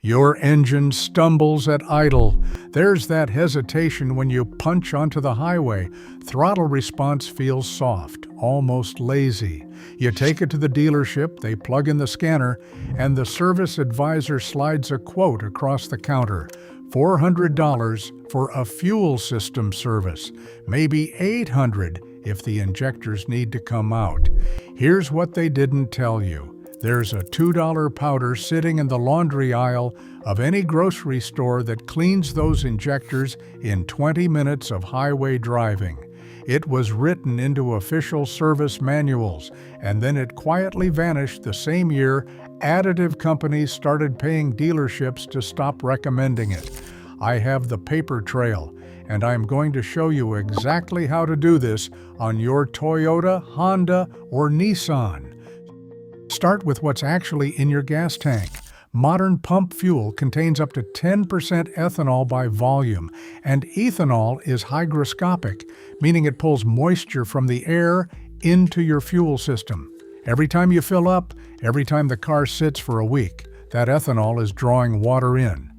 Your engine stumbles at idle. There's that hesitation when you punch onto the highway. Throttle response feels soft, almost lazy. You take it to the dealership, they plug in the scanner, and the service advisor slides a quote across the counter. $400 for a fuel system service, maybe $800 if the injectors need to come out. Here's what they didn't tell you. There's a $2 powder sitting in the laundry aisle of any grocery store that cleans those injectors in 20 minutes of highway driving. It was written into official service manuals, and then it quietly vanished the same year additive companies started paying dealerships to stop recommending it. I have the paper trail, and I'm going to show you exactly how to do this on your Toyota, Honda, or Nissan. Start with what's actually in your gas tank. Modern pump fuel contains up to 10% ethanol by volume, and ethanol is hygroscopic, meaning it pulls moisture from the air into your fuel system. Every time you fill up, every time the car sits for a week, that ethanol is drawing water in.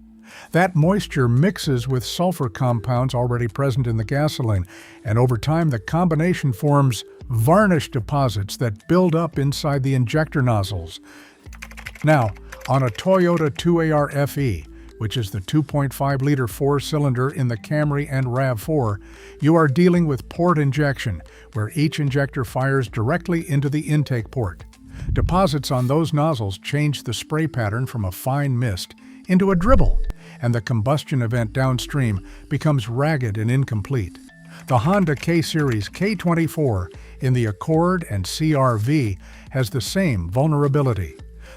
That moisture mixes with sulfur compounds already present in the gasoline, and over time the combination forms varnish deposits that build up inside the injector nozzles. Now, on a Toyota 2AR FE, which is the 2.5-liter four-cylinder in the Camry and RAV4, you are dealing with port injection, where each injector fires directly into the intake port. Deposits on those nozzles change the spray pattern from a fine mist into a dribble, and the combustion event downstream becomes ragged and incomplete. The Honda K-Series K24 in the Accord and CR-V has the same vulnerability.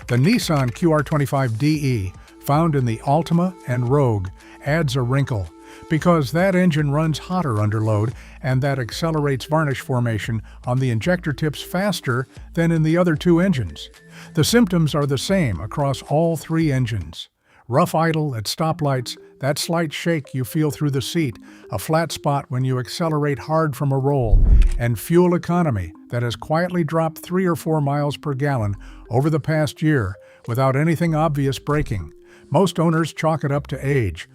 The Nissan QR25DE, found in the Altima and Rogue, adds a wrinkle because that engine runs hotter under load, and that accelerates varnish formation on the injector tips faster than in the other two engines. The symptoms are the same across all three engines. Rough idle at stoplights, that slight shake you feel through the seat, a flat spot when you accelerate hard from a roll, and fuel economy that has quietly dropped 3 or 4 miles per gallon over the past year without anything obvious breaking. Most owners chalk it up to age.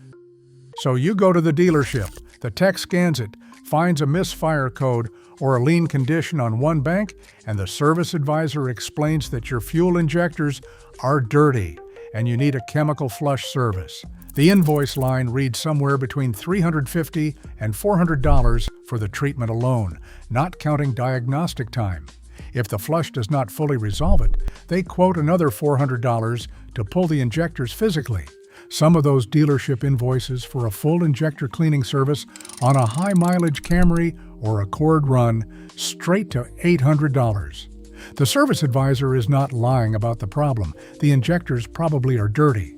So you go to the dealership, the tech scans it, finds a misfire code or a lean condition on one bank, and the service advisor explains that your fuel injectors are dirty and you need a chemical flush service. The invoice line reads somewhere between $350 and $400 for the treatment alone, not counting diagnostic time. If the flush does not fully resolve it, they quote another $400 to pull the injectors physically. Some of those dealership invoices for a full injector cleaning service on a high-mileage Camry or Accord run straight to $800. The service advisor is not lying about the problem. The injectors probably are dirty.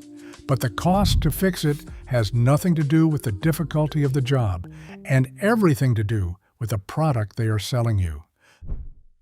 But the cost to fix it has nothing to do with the difficulty of the job, and everything to do with the product they are selling you.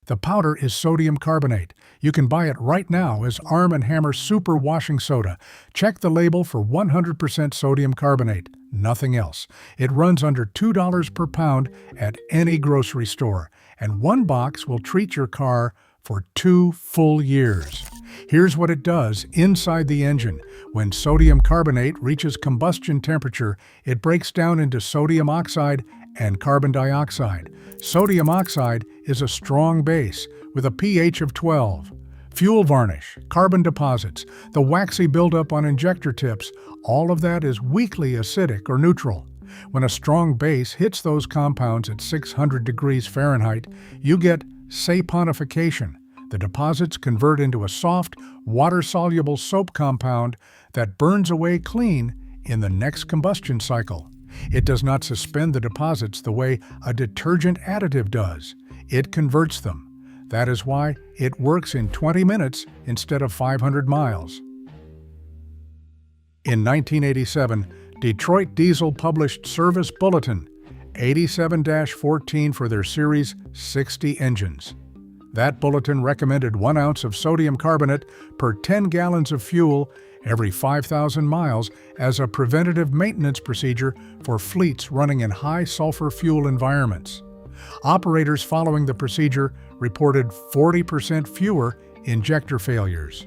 The powder is sodium carbonate. You can buy it right now as Arm & Hammer Super Washing Soda. Check the label for 100% sodium carbonate, nothing else. It runs under $2 per pound at any grocery store, and one box will treat your car for 2 full years. Here's what it does inside the engine. When sodium carbonate reaches combustion temperature, it breaks down into sodium oxide and carbon dioxide. Sodium oxide is a strong base with a pH of 12. Fuel varnish, carbon deposits, the waxy buildup on injector tips, all of that is weakly acidic or neutral. When a strong base hits those compounds at 600 degrees Fahrenheit, you get saponification. The deposits convert into a soft, water-soluble soap compound that burns away clean in the next combustion cycle. It does not suspend the deposits the way a detergent additive does. It converts them. That is why it works in 20 minutes instead of 500 miles. In 1987, Detroit Diesel published Service Bulletin 87-14 for their Series 60 engines. That bulletin recommended 1 ounce of sodium carbonate per 10 gallons of fuel every 5,000 miles as a preventative maintenance procedure for fleets running in high-sulfur fuel environments. Operators following the procedure reported 40% fewer injector failures.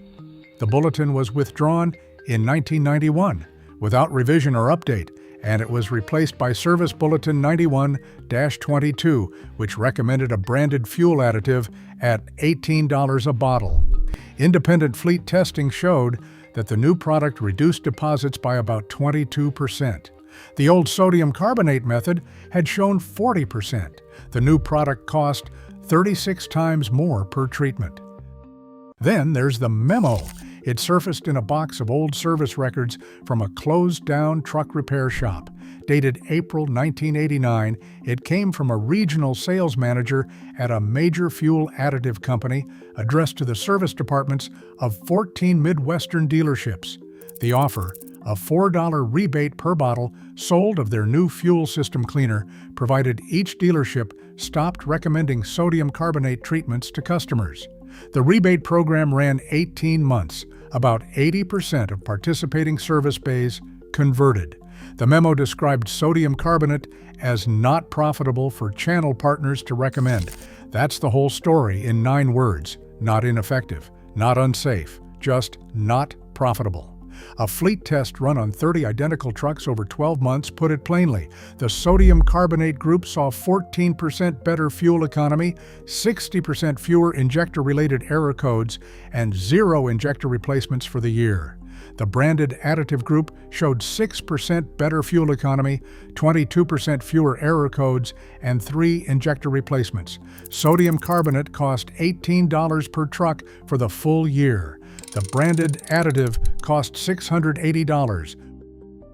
The bulletin was withdrawn in 1991 without revision or update, and it was replaced by Service Bulletin 91-22, which recommended a branded fuel additive at $18 a bottle. Independent fleet testing showed that the new product reduced deposits by about 22%. The old sodium carbonate method had shown 40%. The new product cost 36 times more per treatment. Then there's the memo. It surfaced in a box of old service records from a closed-down truck repair shop. Dated April 1989, it came from a regional sales manager at a major fuel additive company addressed to the service departments of 14 Midwestern dealerships. The offer, a $4 rebate per bottle sold of their new fuel system cleaner, provided each dealership stopped recommending sodium carbonate treatments to customers. The rebate program ran 18 months. About 80% of participating service bays converted. The memo described sodium carbonate as not profitable for channel partners to recommend. That's the whole story in 9 words. Not ineffective, not unsafe, just not profitable. A fleet test run on 30 identical trucks over 12 months put it plainly. The sodium carbonate group saw 14% better fuel economy, 60% fewer injector-related error codes, and 0 injector replacements for the year. The branded additive group showed 6% better fuel economy, 22% fewer error codes, and 3 injector replacements. Sodium carbonate cost $18 per truck for the full year. The branded additive cost $680.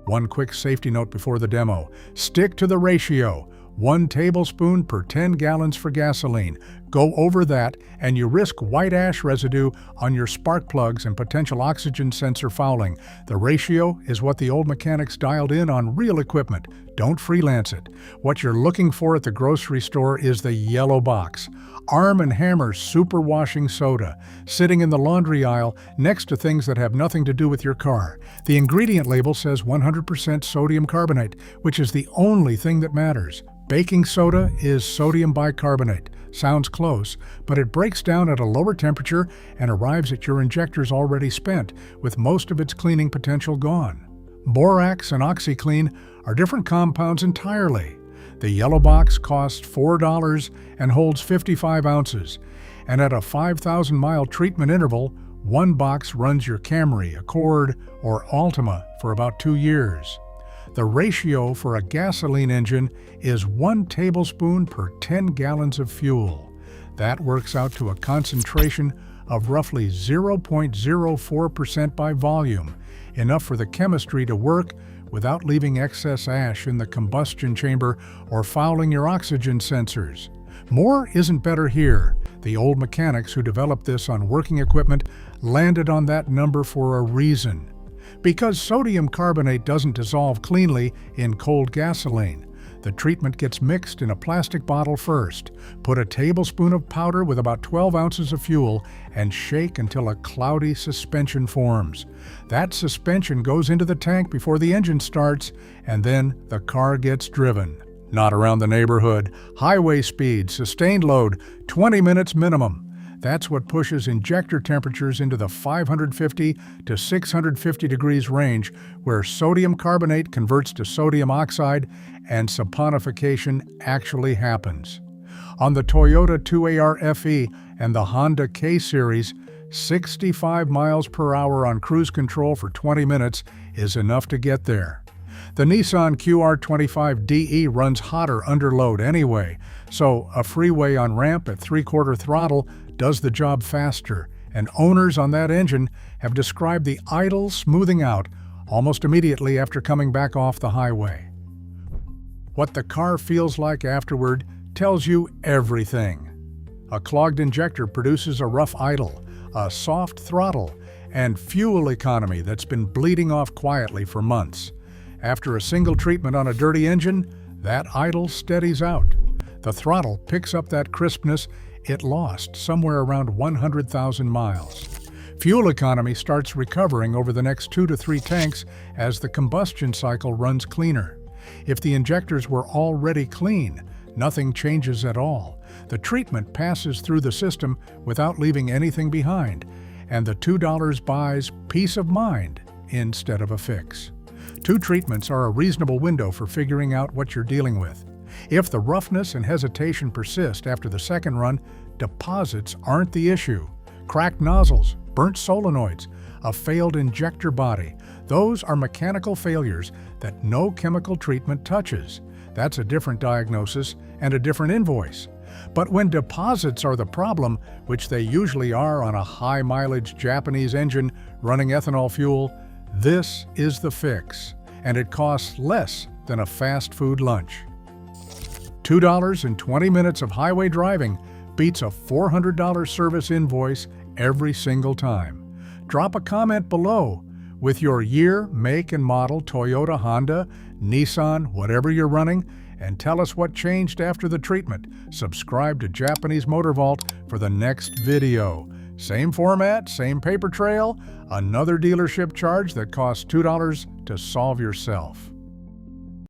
One quick safety note before the demo. Stick to the ratio. 1 tablespoon per 10 gallons for gasoline. Go over that and you risk white ash residue on your spark plugs and potential oxygen sensor fouling. The ratio is what the old mechanics dialed in on real equipment. Don't freelance it. What you're looking for at the grocery store is the yellow box. Arm & Hammer superwashing soda, sitting in the laundry aisle next to things that have nothing to do with your car. The ingredient label says 100% sodium carbonate, which is the only thing that matters. Baking soda is sodium bicarbonate. Sounds close, but it breaks down at a lower temperature and arrives at your injectors already spent, with most of its cleaning potential gone. Borax and OxyClean are different compounds entirely. The yellow box costs $4 and holds 55 ounces, and at a 5,000-mile treatment interval, 1 box runs your Camry, Accord, or Altima for about 2 years. The ratio for a gasoline engine is 1 tablespoon per 10 gallons of fuel. That works out to a concentration of roughly 0.04% by volume, enough for the chemistry to work without leaving excess ash in the combustion chamber or fouling your oxygen sensors. More isn't better here. The old mechanics who developed this on working equipment landed on that number for a reason. Because sodium carbonate doesn't dissolve cleanly in cold gasoline, the treatment gets mixed in a plastic bottle first. Put a tablespoon of powder with about 12 ounces of fuel and shake until a cloudy suspension forms. That suspension goes into the tank before the engine starts, and then the car gets driven. Not around the neighborhood. Highway speed, sustained load, 20 minutes minimum. That's what pushes injector temperatures into the 550 to 650 degrees range, where sodium carbonate converts to sodium oxide and saponification actually happens. On the Toyota 2AR FE and the Honda K-Series, 65 miles per hour on cruise control for 20 minutes is enough to get there. The Nissan QR25DE runs hotter under load anyway, so a freeway on ramp at 3/4 throttle does the job faster, and owners on that engine have described the idle smoothing out almost immediately after coming back off the highway. What the car feels like afterward tells you everything. A clogged injector produces a rough idle, a soft throttle, and fuel economy that's been bleeding off quietly for months. After a single treatment on a dirty engine, that idle steadies out. The throttle picks up that crispness it lost somewhere around 100,000 miles. Fuel economy starts recovering over the next 2 to 3 tanks as the combustion cycle runs cleaner. If the injectors were already clean, nothing changes at all. The treatment passes through the system without leaving anything behind, and the $2 buys peace of mind instead of a fix. 2 treatments are a reasonable window for figuring out what you're dealing with. If the roughness and hesitation persist after the second run, deposits aren't the issue. Cracked nozzles, burnt solenoids, a failed injector body, those are mechanical failures that no chemical treatment touches. That's a different diagnosis and a different invoice. But when deposits are the problem, which they usually are on a high-mileage Japanese engine running ethanol fuel, this is the fix, and it costs less than a fast food lunch. $2.20 minutes of highway driving beats a $400 service invoice every single time. Drop a comment below with your year, make, and model Toyota, Honda, Nissan, whatever you're running, and tell us what changed after the treatment. Subscribe to Japanese Motor Vault for the next video. Same format, same paper trail, another dealership charge that costs $2 to solve yourself.